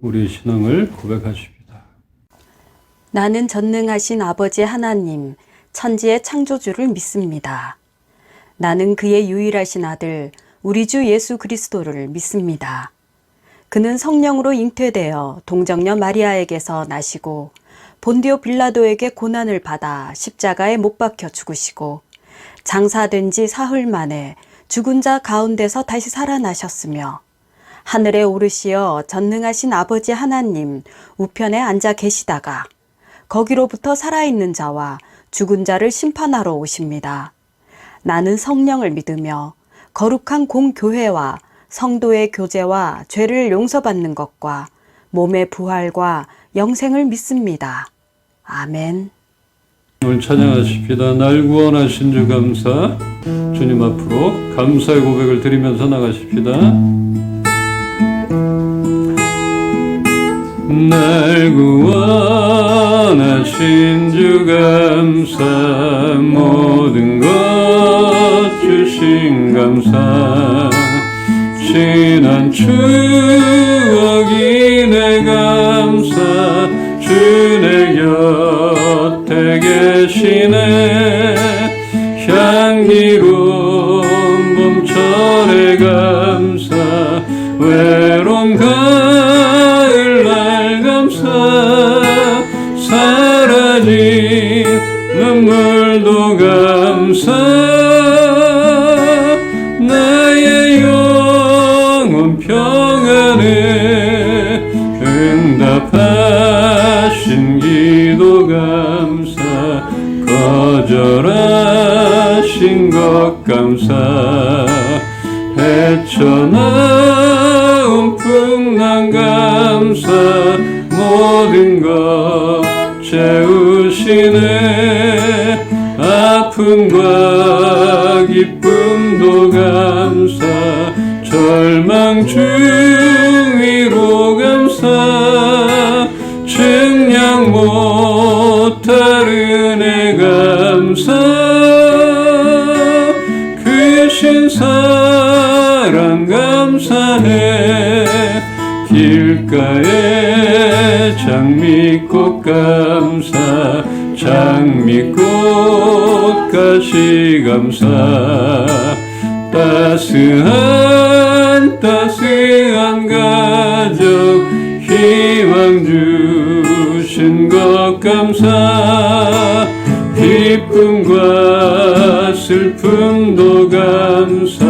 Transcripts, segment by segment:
우리 신앙을 고백하십니다. 나는 전능하신 아버지 하나님, 천지의 창조주를 믿습니다. 나는 그의 유일하신 아들, 우리 주 예수 그리스도를 믿습니다. 그는 성령으로 잉태되어 동정녀 마리아에게서 나시고 본디오 빌라도에게 고난을 받아 십자가에 못 박혀 죽으시고 장사된 지 사흘 만에 죽은 자 가운데서 다시 살아나셨으며 하늘에 오르시어 전능하신 아버지 하나님 우편에 앉아 계시다가 거기로부터 살아있는 자와 죽은 자를 심판하러 오십니다. 나는 성령을 믿으며 거룩한 공교회와 성도의 교제와 죄를 용서받는 것과 몸의 부활과 영생을 믿습니다. 아멘. 오늘 찬양하십시다. 날 구원하신 주 감사. 주님 앞으로 감사의 고백을 드리면서 나가십시다. 날 구원하신 주 감사. 모든 것 주신 감사. 지난 추억이 내 감사. 주 내 곁에 계시네. 향기로운 봄철의 감사. 외로운 가을날 감사. 사라진 눈물도 감사. 나의 영혼 평안에 응답하신 기도 감사. 거절하신 것 감사. 헤쳐나온 풍랑 감사. 모든 것 채우시네. 아픔과 기쁨도 감사. 절망 중위로 감사. 증량 못할 은혜 감사. 크신 사랑 감사해. 길가에 장미꽃 감사. 장미꽃가시 감사. 따스한 가족 희망 주신 것 감사. 기쁨과 슬픔도 감사.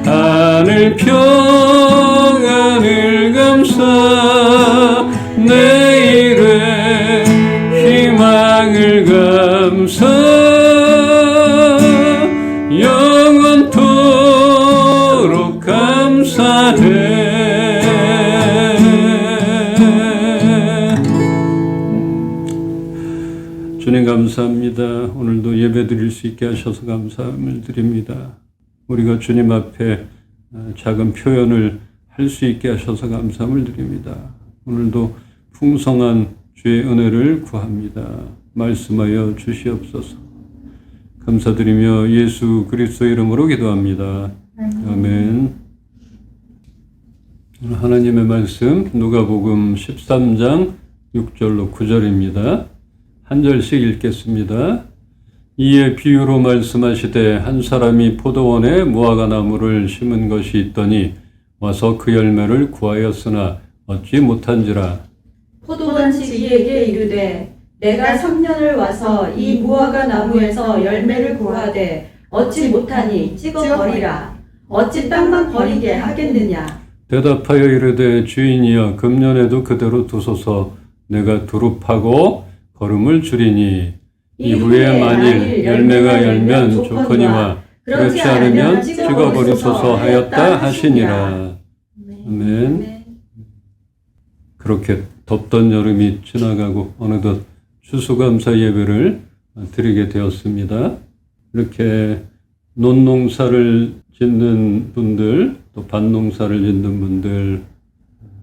하늘 평안을 감사. 내일의 희망을 감사. 영원토록 감사해. 주님 감사합니다. 오늘도 예배 드릴 수 있게 하셔서 감사함을 드립니다. 우리가 주님 앞에 작은 표현을 할 수 있게 하셔서 감사함을 드립니다. 오늘도 풍성한 주의 은혜를 구합니다. 말씀하여 주시옵소서. 감사드리며 예수 그리스도 이름으로 기도합니다. 아멘. 하나님의 말씀 누가복음 13장 6절로 9절입니다. 한 절씩 읽겠습니다. 이에 비유로 말씀하시되 한 사람이 포도원에 무화과 나무를 심은 것이 있더니 와서 그 열매를 구하였으나 얻지 못한지라. 포도원집 이에게 이르되 내가 3년을 와서 이 무화과 나무에서 열매를 구하되 얻지 못하니 찍어버리라. 어찌 땅만 버리게 하겠느냐. 대답하여 이르되 주인이여 금년에도 그대로 두소서. 내가 두릅하고 거름을 줄이니 이후에 만일 열매가 열면 좋거니와 그렇지 않으면 찍어버리소서 하였다 하시니라. 아멘. 그렇게 덥던 여름이 지나가고 어느덧 추수감사 예배를 드리게 되었습니다. 이렇게 논농사를 짓는 분들, 또 밭농사를 짓는 분들,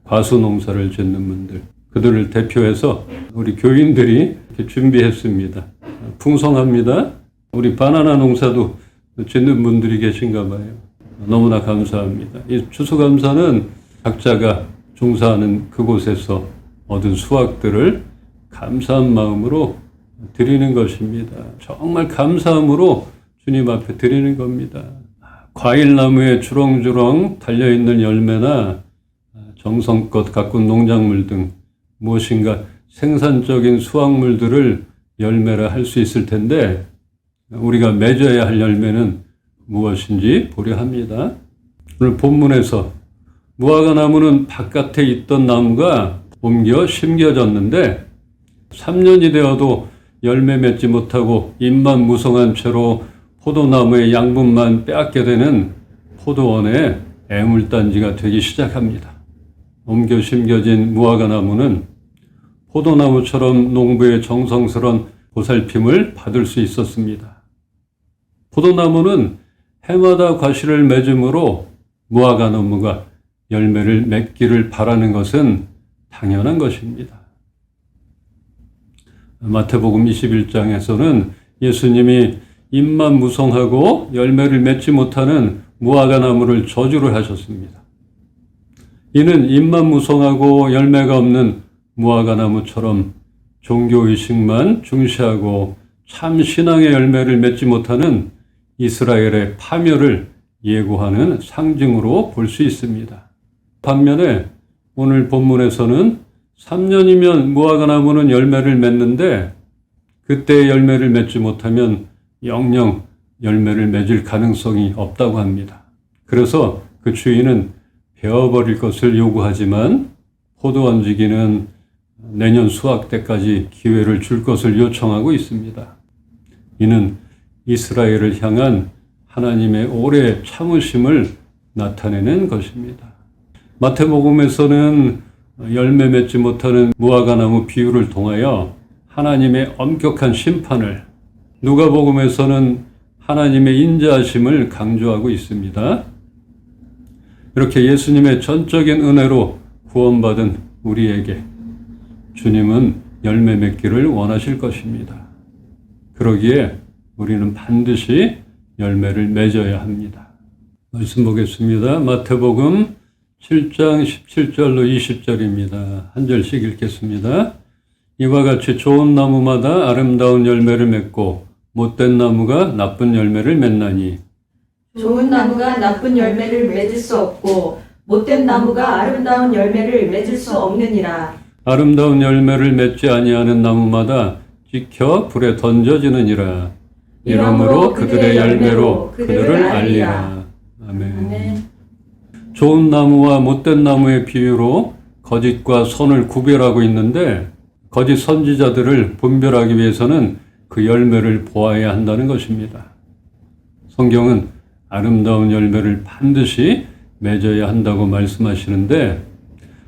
과수농사를 짓는 분들, 그들을 대표해서 우리 교인들이 이렇게 준비했습니다. 풍성합니다. 우리 바나나 농사도 짓는 분들이 계신가 봐요. 너무나 감사합니다. 이 추수감사는 각자가 종사하는 그곳에서 얻은 수확들을 감사한 마음으로 드리는 것입니다. 정말 감사함으로 주님 앞에 드리는 겁니다. 과일나무에 주렁주렁 달려있는 열매나 정성껏 가꾼 농작물 등 무엇인가 생산적인 수확물들을 열매라 할 수 있을 텐데 우리가 맺어야 할 열매는 무엇인지 보려 합니다. 오늘 본문에서 무화과 나무는 바깥에 있던 나무가 옮겨 심겨졌는데 3년이 되어도 열매 맺지 못하고 잎만 무성한 채로 포도나무의 양분만 빼앗게 되는 포도원의 애물단지가 되기 시작합니다. 옮겨 심겨진 무화과 나무는 포도나무처럼 농부의 정성스러운 보살핌을 받을 수 있었습니다. 포도나무는 해마다 과실을 맺음으로 무화과 나무가 열매를 맺기를 바라는 것은 당연한 것입니다. 마태복음 21장에서는 예수님이 잎만 무성하고 열매를 맺지 못하는 무화과 나무를 저주를 하셨습니다. 이는 잎만 무성하고 열매가 없는 무화과 나무처럼 종교의식만 중시하고 참 신앙의 열매를 맺지 못하는 이스라엘의 파멸을 예고하는 상징으로 볼 수 있습니다. 반면에 오늘 본문에서는 3년이면 무화과 나무는 열매를 맺는데 그때 열매를 맺지 못하면 영영 열매를 맺을 가능성이 없다고 합니다. 그래서 그 주인은 베어버릴 것을 요구하지만 포도원지기는 내년 수확 때까지 기회를 줄 것을 요청하고 있습니다. 이는 이스라엘을 향한 하나님의 오래 참으심을 나타내는 것입니다. 마태복음에서는 열매 맺지 못하는 무화과 나무 비유를 통하여 하나님의 엄격한 심판을, 누가복음에서는 하나님의 인자하심을 강조하고 있습니다. 이렇게 예수님의 전적인 은혜로 구원받은 우리에게 주님은 열매 맺기를 원하실 것입니다. 그러기에 우리는 반드시 열매를 맺어야 합니다. 말씀 보겠습니다. 마태복음 7장 17절로 20절입니다. 한 절씩 읽겠습니다. 이와 같이 좋은 나무마다 아름다운 열매를 맺고 못된 나무가 나쁜 열매를 맺나니 좋은 나무가 나쁜 열매를 맺을 수 없고 못된 나무가 아름다운 열매를 맺을 수 없느니라. 아름다운 열매를 맺지 아니하는 나무마다 찍혀 불에 던져지느니라. 이러므로 그들의 열매로 그들을 알리라. 아멘. 좋은 나무와 못된 나무의 비유로 거짓과 선을 구별하고 있는데 거짓 선지자들을 분별하기 위해서는 그 열매를 보아야 한다는 것입니다. 성경은 아름다운 열매를 반드시 맺어야 한다고 말씀하시는데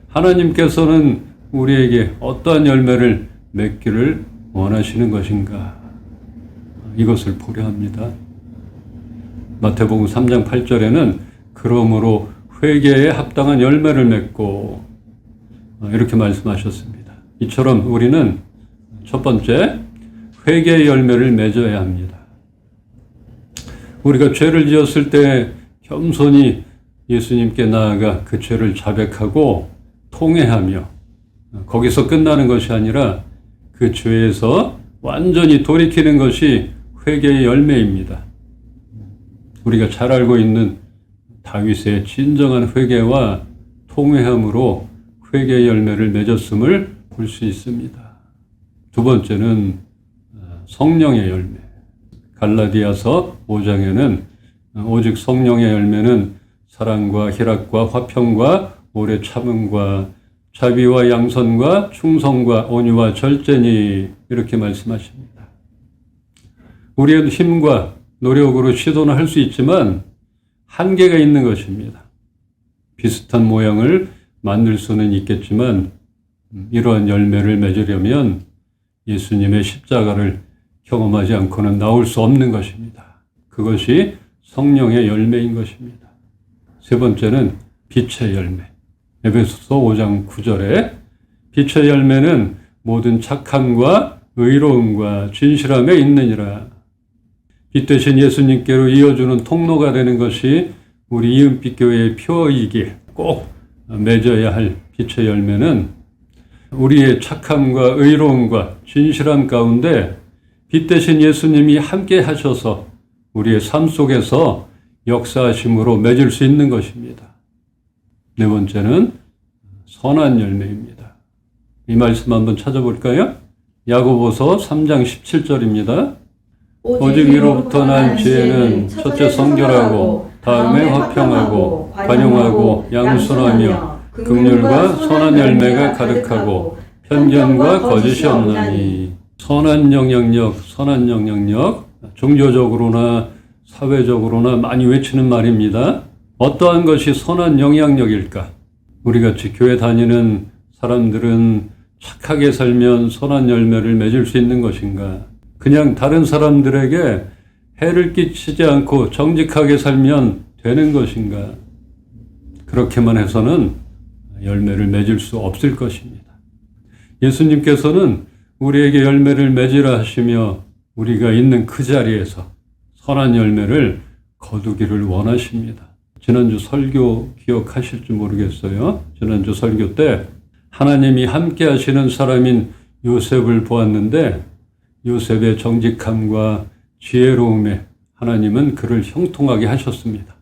하나님께서는 우리에게 어떠한 열매를 맺기를 원하시는 것인가? 이것을 보려 합니다. 마태복음 3장 8절에는 그러므로 회개에 합당한 열매를 맺고 이렇게 말씀하셨습니다. 이처럼 우리는 첫 번째 회개의 열매를 맺어야 합니다. 우리가 죄를 지었을 때 겸손히 예수님께 나아가 그 죄를 자백하고 통회하며 거기서 끝나는 것이 아니라 그 죄에서 완전히 돌이키는 것이 회개의 열매입니다. 우리가 잘 알고 있는 다윗의 진정한 회개와 통회함으로 회개의 열매를 맺었음을 볼 수 있습니다. 두 번째는 성령의 열매. 갈라디아서 5장에는 오직 성령의 열매는 사랑과 희락과 화평과 오래 참음과 자비와 양선과 충성과 온유와 절제니 이렇게 말씀하십니다. 우리의 힘과 노력으로 시도는 할 수 있지만 한계가 있는 것입니다. 비슷한 모양을 만들 수는 있겠지만 이러한 열매를 맺으려면 예수님의 십자가를 경험하지 않고는 나올 수 없는 것입니다. 그것이 성령의 열매인 것입니다. 세 번째는 빛의 열매. 에베소서 5장 9절에 빛의 열매는 모든 착함과 의로움과 진실함에 있느니라. 빛 대신 예수님께로 이어주는 통로가 되는 것이 우리 이은빛교회의 표이기에 꼭 맺어야 할 빛의 열매는 우리의 착함과 의로움과 진실함 가운데 빛 대신 예수님이 함께 하셔서 우리의 삶 속에서 역사하심으로 맺을 수 있는 것입니다. 네 번째는 선한 열매입니다. 이 말씀 한번 찾아볼까요? 야고보서 3장 17절입니다. 오직 위로부터 난 지혜는 첫째 성결하고 다음에 화평하고 관용하고 양순하며 긍휼과 선한 열매가 가득하고 편견과 거짓이 없나니. 선한 영향력, 종교적으로나 사회적으로나 많이 외치는 말입니다. 어떠한 것이 선한 영향력일까? 우리 같이 교회 다니는 사람들은 착하게 살면 선한 열매를 맺을 수 있는 것인가? 그냥 다른 사람들에게 해를 끼치지 않고 정직하게 살면 되는 것인가? 그렇게만 해서는 열매를 맺을 수 없을 것입니다. 예수님께서는 우리에게 열매를 맺으라 하시며 우리가 있는 그 자리에서 선한 열매를 거두기를 원하십니다. 지난주 설교 기억하실지 모르겠어요. 지난주 설교 때 하나님이 함께 하시는 사람인 요셉을 보았는데 요셉의 정직함과 지혜로움에 하나님은 그를 형통하게 하셨습니다.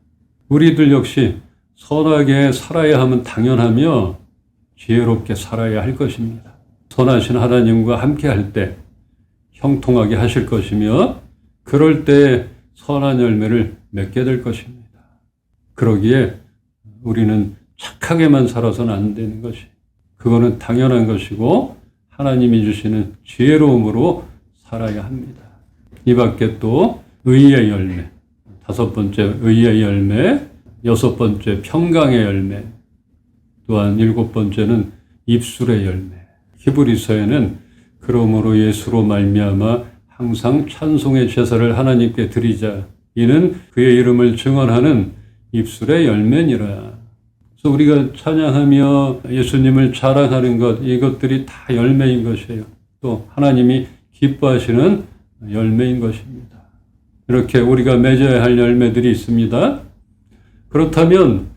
우리들 역시 선하게 살아야 하면 당연하며 지혜롭게 살아야 할 것입니다. 선하신 하나님과 함께 할 때 형통하게 하실 것이며 그럴 때 선한 열매를 맺게 될 것입니다. 그러기에 우리는 착하게만 살아서는 안 되는 것이 그거는 당연한 것이고 하나님이 주시는 지혜로움으로 살아야 합니다. 이 밖에 또 의의 열매, 5번째 의의 열매, 6번째 평강의 열매, 또한 7번째는 입술의 열매. 히브리서에는 그러므로 예수로 말미암아 항상 찬송의 제사를 하나님께 드리자. 이는 그의 이름을 증언하는 입술의 열매니라. 그래서 우리가 찬양하며 예수님을 자랑하는 것, 이것들이 다 열매인 것이에요. 또 하나님이 기뻐하시는 열매인 것입니다. 이렇게 우리가 맺어야 할 열매들이 있습니다. 그렇다면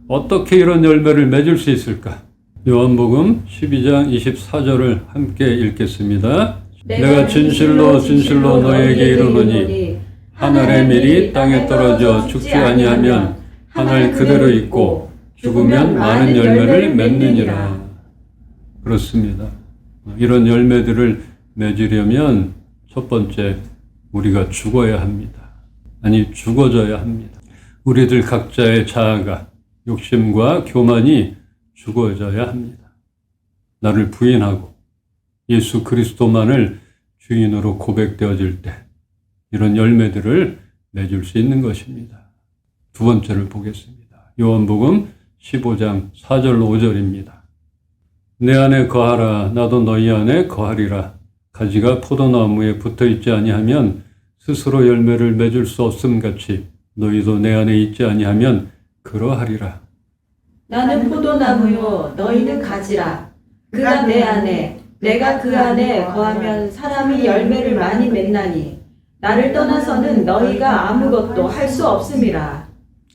어떻게 이런 열매를 맺을 수 있을까? 요한복음 12장 24절을 함께 읽겠습니다. 내가 진실로 너희에게 이르노니 하늘의 밀이 땅에 떨어져 죽지 아니하면 하늘 그대로 있고 죽으면 많은 열매를 맺느니라. 그렇습니다. 이런 열매들을 맺으려면 첫 번째 우리가 죽어야 합니다. 아니 죽어져야 합니다. 우리들 각자의 자아가 욕심과 교만이 죽어져야 합니다. 나를 부인하고 예수 그리스도만을 주인으로 고백되어질 때 이런 열매들을 맺을 수 있는 것입니다. 두 번째를 보겠습니다. 요한복음 15장 4절로 5절입니다. 내 안에 거하라 나도 너희 안에 거하리라. 가지가 포도나무에 붙어있지 아니하면 스스로 열매를 맺을 수 없음같이 너희도 내 안에 있지 아니하면 그러하리라. 나는 포도나무요 너희는 가지라. 그가 내 안에 내가 그 안에 거하면 사람이 열매를 많이 맺나니 나를 떠나서는 너희가 아무것도 할 수 없음이라.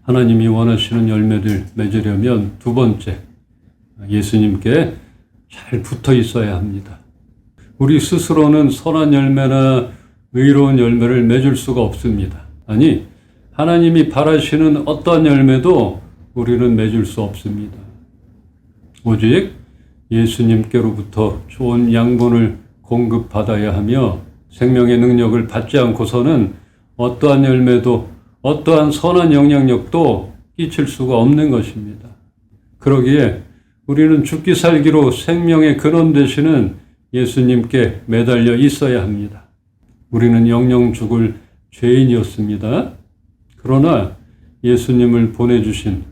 하나님이 원하시는 열매를 맺으려면 두 번째, 예수님께 잘 붙어 있어야 합니다. 우리 스스로는 선한 열매나 의로운 열매를 맺을 수가 없습니다. 아니, 하나님이 바라시는 어떠한 열매도 우리는 맺을 수 없습니다. 오직 예수님께로부터 좋은 양분을 공급받아야 하며 생명의 능력을 받지 않고서는 어떠한 열매도 어떠한 선한 영향력도 끼칠 수가 없는 것입니다. 그러기에 우리는 죽기 살기로 생명의 근원 되시는 예수님께 매달려 있어야 합니다. 우리는 영영 죽을 죄인이었습니다. 그러나 예수님을 보내주신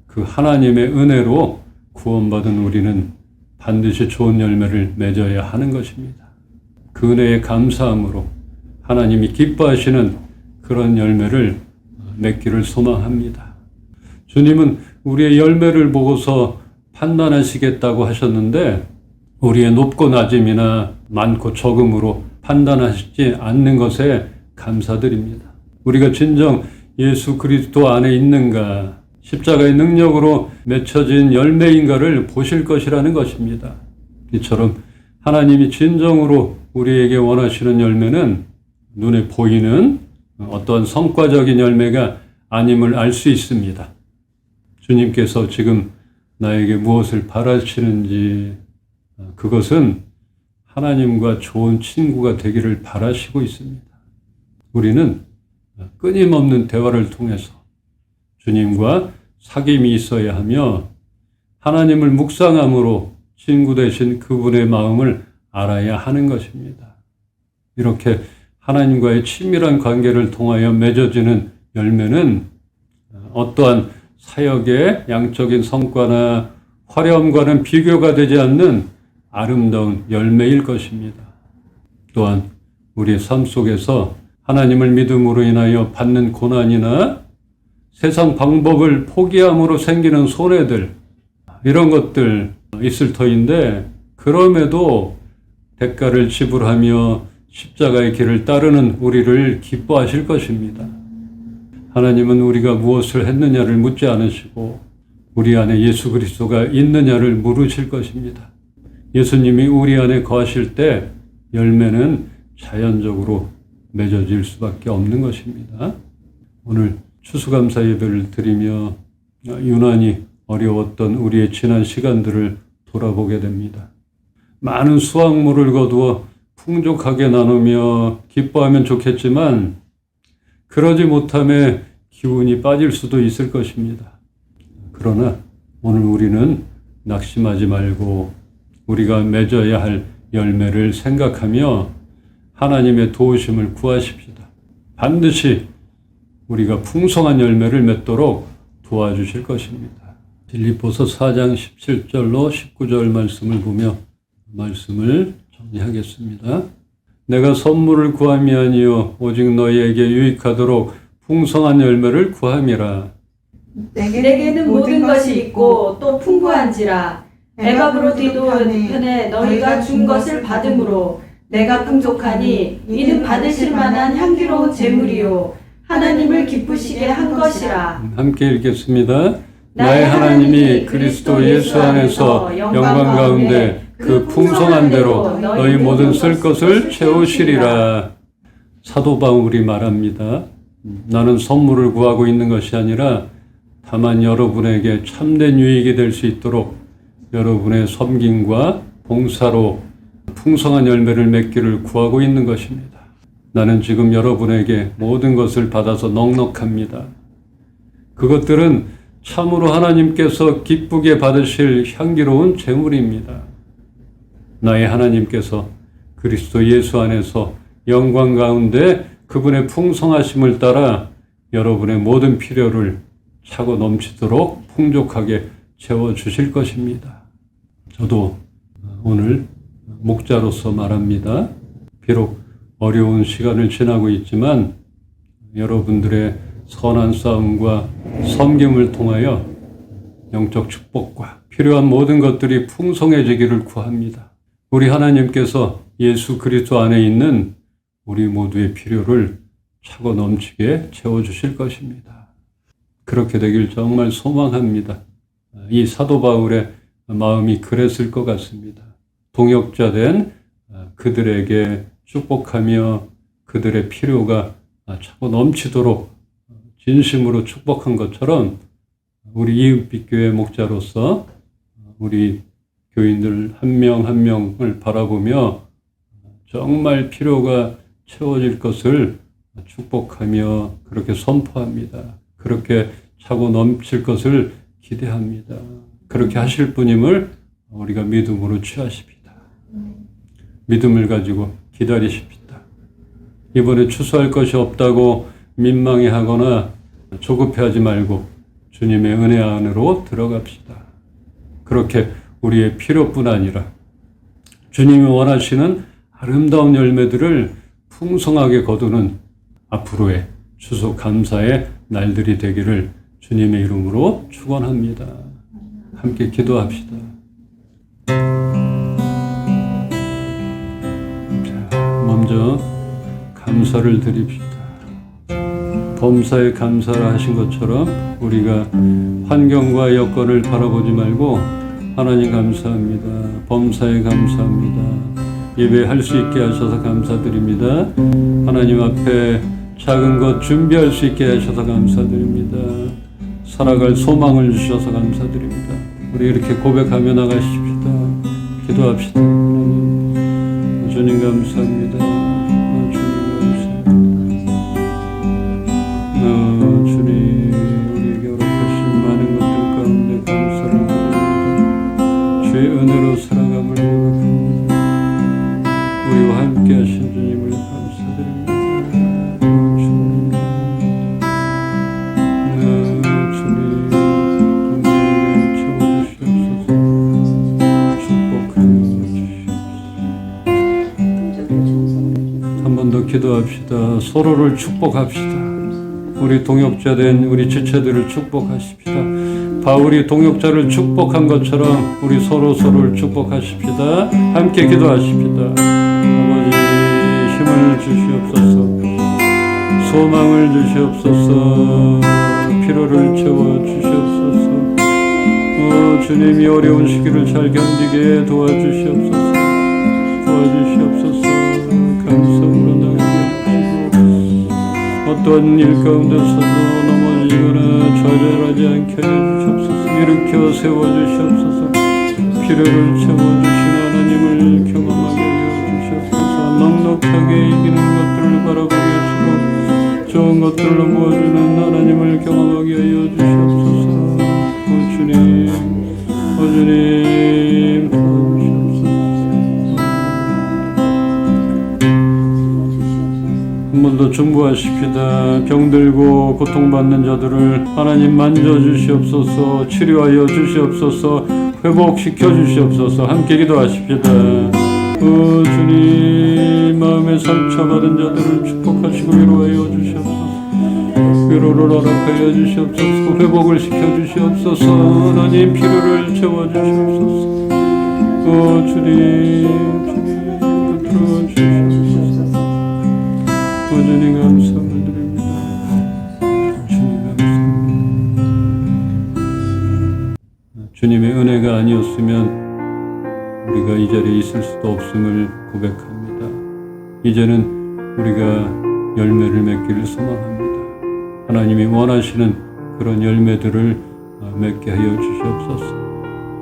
그 하나님의 은혜로 구원받은 우리는 반드시 좋은 열매를 맺어야 하는 것입니다. 그 은혜에 감사함으로 하나님이 기뻐하시는 그런 열매를 맺기를 소망합니다. 주님은 우리의 열매를 보고서 판단하시겠다고 하셨는데 우리의 높고 낮음이나 많고 적음으로 판단하시지 않는 것에 감사드립니다. 우리가 진정 예수 그리스도 안에 있는가, 십자가의 능력으로 맺혀진 열매인가를 보실 것이라는 것입니다. 이처럼 하나님이 진정으로 우리에게 원하시는 열매는 눈에 보이는 어떠한 성과적인 열매가 아님을 알 수 있습니다. 주님께서 지금 나에게 무엇을 바라시는지, 그것은 하나님과 좋은 친구가 되기를 바라시고 있습니다. 우리는 끊임없는 대화를 통해서 주님과 사귐이 있어야 하며 하나님을 묵상함으로 친구 되신 그분의 마음을 알아야 하는 것입니다. 이렇게 하나님과의 친밀한 관계를 통하여 맺어지는 열매는 어떠한 사역의 양적인 성과나 화려함과는 비교가 되지 않는 아름다운 열매일 것입니다. 또한 우리의 삶 속에서 하나님을 믿음으로 인하여 받는 고난이나 세상 방법을 포기함으로 생기는 손해들, 이런 것들 있을 터인데, 그럼에도 대가를 지불하며 십자가의 길을 따르는 우리를 기뻐하실 것입니다. 하나님은 우리가 무엇을 했느냐를 묻지 않으시고 우리 안에 예수 그리스도가 있느냐를 물으실 것입니다. 예수님이 우리 안에 거하실 때 열매는 자연적으로 맺어질 수밖에 없는 것입니다. 오늘 추수감사 예배를 드리며 유난히 어려웠던 우리의 지난 시간들을 돌아보게 됩니다. 많은 수확물을 거두어 풍족하게 나누며 기뻐하면 좋겠지만 그러지 못함에 기운이 빠질 수도 있을 것입니다. 그러나 오늘 우리는 낙심하지 말고 우리가 맺어야 할 열매를 생각하며 하나님의 도우심을 구하십시다. 반드시 우리가 풍성한 열매를 맺도록 도와주실 것입니다. 빌립보서 4장 17절로 19절 말씀을 보며 말씀을 정리하겠습니다. 내가 선물을 구함이 아니요 오직 너희에게 유익하도록 풍성한 열매를 구함이라. 내게는 모든 것이 있고 또 풍부한지라. 에바브로디도 편에 너희가 준 것을 받음으로 내가 풍족하니 이는 받으실 만한 향기로운 제물이요 하나님을 기쁘시게 한 것이라. 함께 읽겠습니다. 나의 하나님이 그리스도 예수 안에서 영광 가운데 그 풍성한 대로 너희 모든 쓸 것을 채우시리라. 사도 바울이 말합니다. 나는 선물을 구하고 있는 것이 아니라 다만 여러분에게 참된 유익이 될 수 있도록 여러분의 섬김과 봉사로 풍성한 열매를 맺기를 구하고 있는 것입니다. 나는 지금 여러분에게 모든 것을 받아서 넉넉합니다. 그것들은 참으로 하나님께서 기쁘게 받으실 향기로운 제물입니다. 나의 하나님께서 그리스도 예수 안에서 영광 가운데 그분의 풍성하심을 따라 여러분의 모든 필요를 차고 넘치도록 풍족하게 채워주실 것입니다. 저도 오늘 목자로서 말합니다. 비록 어려운 시간을 지나고 있지만 여러분들의 선한 싸움과 섬김을 통하여 영적 축복과 필요한 모든 것들이 풍성해지기를 구합니다. 우리 하나님께서 예수 그리스도 안에 있는 우리 모두의 필요를 차고 넘치게 채워주실 것입니다. 그렇게 되길 정말 소망합니다. 이 사도 바울의 마음이 그랬을 것 같습니다. 동역자 된 그들에게 축복하며 그들의 필요가 차고 넘치도록 진심으로 축복한 것처럼 우리 이은빛교회 목자로서 우리 교인들 한 명 한 명을 바라보며 정말 필요가 채워질 것을 축복하며 그렇게 선포합니다. 그렇게 차고 넘칠 것을 기대합니다. 그렇게 하실 분임을 우리가 믿음으로 취하십니다. 믿음을 가지고 기다리십시다. 이번에 추수할 것이 없다고 민망해하거나 조급해하지 말고 주님의 은혜 안으로 들어갑시다. 그렇게 우리의 필요뿐 아니라 주님이 원하시는 아름다운 열매들을 풍성하게 거두는 앞으로의 추수 감사의 날들이 되기를 주님의 이름으로 축원합니다. 함께 기도합시다. 자, 먼저 감사를 드립시다. 범사에 감사를 하신 것처럼 우리가 환경과 여건을 바라보지 말고 하나님 감사합니다. 범사에 감사합니다. 예배할 수 있게 하셔서 감사드립니다. 하나님 앞에 작은 것 준비할 수 있게 하셔서 감사드립니다. 살아갈 소망을 주셔서 감사드립니다. 우리 이렇게 고백하며 나가십시다. 기도합시다. 주님 감사합니다. 주님 우리에게 허락하신 많은 것들 가운데 감사를 드립니다. 주의 은혜로 살아감을 기억합니다. 우리와 함께 하신 주님을 감사드립니다. 주님 건강하게 채워주시옵소서. 축복하여 주시옵소서. 한 번 더 기도합시다. 서로를 축복합시다. 우리 동역자된 우리 지체들을 축복하십시다. 바울이 동역자를 축복한 것처럼 우리 서로를 축복하십시다. 함께 기도하십시다. 아버지 힘을 주시옵소서. 소망을 주시옵소서. 피로를 채워 주시옵소서. 주님이 어려운 시기를 잘 견디게 도와주시옵소서. 감사함으로 나가게 어떤 일 가운데서도 넘어지거나 좌절하지 않게 해주시옵소서. 일으켜 세워주시옵소서. 필요를 채워주신 하나님을 경험하게 하여 주시옵소서. 넉넉하게 이기는 것들을 바라보게 하시고 좋은 것들로 모아주는 하나님을 경험하게 하여 주시옵소서. 주님 도와주시옵소서. 한 번 더 중보하십시다. 병들고 고통받는 자들을 하나님 만져주시옵소서. 치료하여 주시옵소서. 회복시켜 주시옵소서. 함께 기도하십시다. 주님 마음에 상처받은 자들을 축복하시고 위로하여 주시옵소서. 위로를 허락하여 주시옵소서. 회복을 시켜 주시옵소서. 하나님 필요를 채워 주시옵소서. 주님 붙들어 주시옵소서. 주님 감사함을 드립니다. 주님 감사합니다. 주님의 은혜가 아니었으면 우리가 이 자리에 있을 수도 없음을 고백합니다. 이제는 우리가 열매를 맺기를 소망합니다. 하나님이 원하시는 그런 열매들을 맺게 하여 주시옵소서.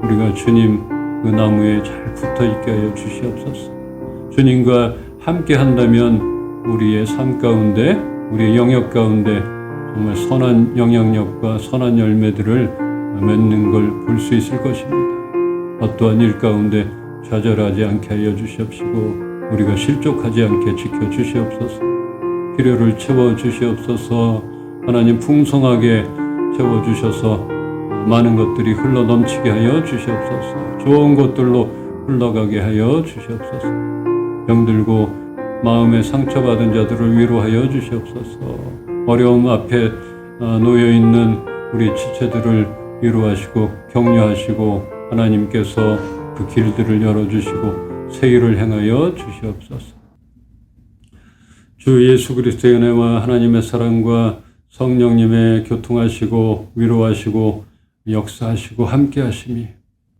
우리가 주님 그 나무에 잘 붙어 있게 하여 주시옵소서. 주님과 함께 한다면 우리의 삶 가운데, 우리의 영역 가운데 정말 선한 영향력과 선한 열매들을 맺는 걸 볼 수 있을 것입니다. 어떠한 일 가운데 좌절하지 않게 하여 주시옵시고 우리가 실족하지 않게 지켜 주시옵소서. 필요를 채워 주시옵소서. 하나님 풍성하게 채워 주셔서 많은 것들이 흘러 넘치게 하여 주시옵소서. 좋은 것들로 흘러가게 하여 주시옵소서. 병들고 마음에 상처받은 자들을 위로하여 주시옵소서. 어려움 앞에 놓여있는 우리 지체들을 위로하시고 격려하시고 하나님께서 그 길들을 열어주시고 새 일을 행하여 주시옵소서. 주 예수 그리스도의 은혜와 하나님의 사랑과 성령님의 교통하시고 위로하시고 역사하시고 함께 하심이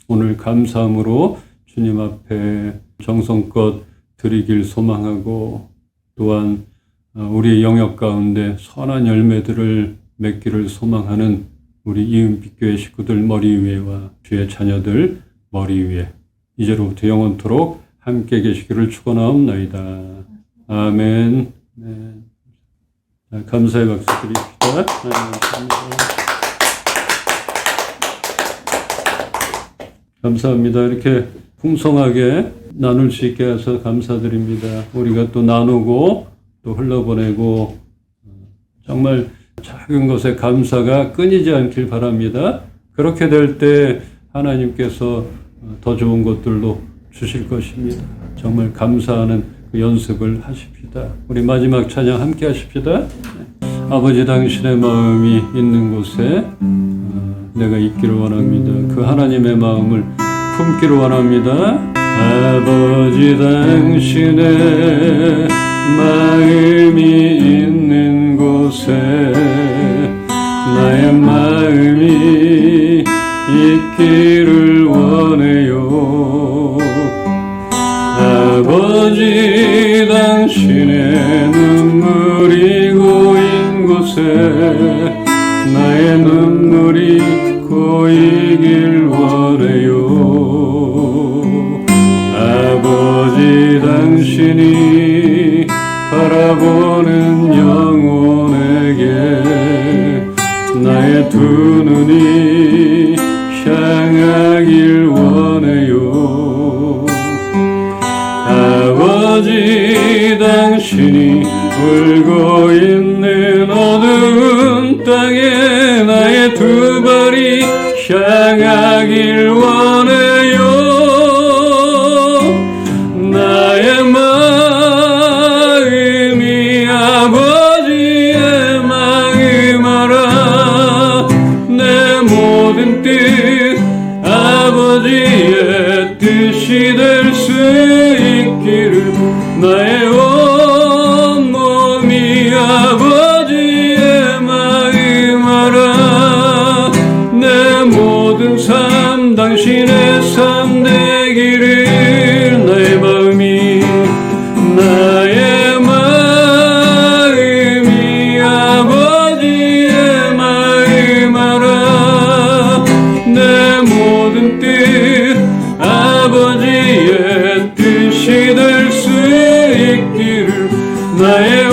오늘 감사함으로 주님 앞에 정성껏 드리길 소망하고 또한 우리의 영역 가운데 선한 열매들을 맺기를 소망하는 우리 이은빛교회 식구들 머리 위에와 주의 자녀들 머리 위에 이제로부터 영원토록 함께 계시기를 축원하옵나이다. 아멘. 네. 감사의 박수 드립시다. 감사합니다. 이렇게 풍성하게 나눌 수 있게 해서 감사드립니다. 우리가 또 나누고 또 흘러보내고 정말 작은 것에 감사가 끊이지 않길 바랍니다. 그렇게 될 때 하나님께서 더 좋은 것들로 주실 것입니다. 정말 감사하는 그 연습을 하십시다. 우리 마지막 찬양 함께 하십시다. 아버지 당신의 마음이 있는 곳에 내가 있기를 원합니다. 그 하나님의 마음을 품기를 원합니다. 아버지 당신의 마음이 있는 곳 곳에 나의 마음이 있기를 원해요. 아버지 당신의 눈물이 고인 곳에 나의 눈물이 고이길 원해요. 아버지 당신이 바라보는 영혼에게 나의 두 눈이 향하길 원해요. 아버지 당신이 울고 있는 어두운 땅에 나의 두 발이 향하길 원해요. 나의 마음이 아버지의 마음 알아. 내 모든 뜻 아버지의 뜻이 될 수 있기를 나의 온몸이 아버지의 마음 알아. 내 모든 삶 당신의 삶 되기를 나의 마음이 아버지의 마음 알아. 내 모든 뜻 아버지의 뜻이 될 수 있기를 나의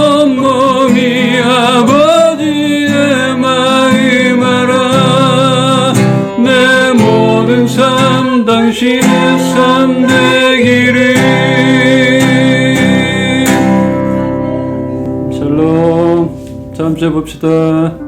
온몸이 아버지의 마음 알아. 내 모든 삶 당신의 삶 되기를. 샬롬. 다음 주에 봅시다.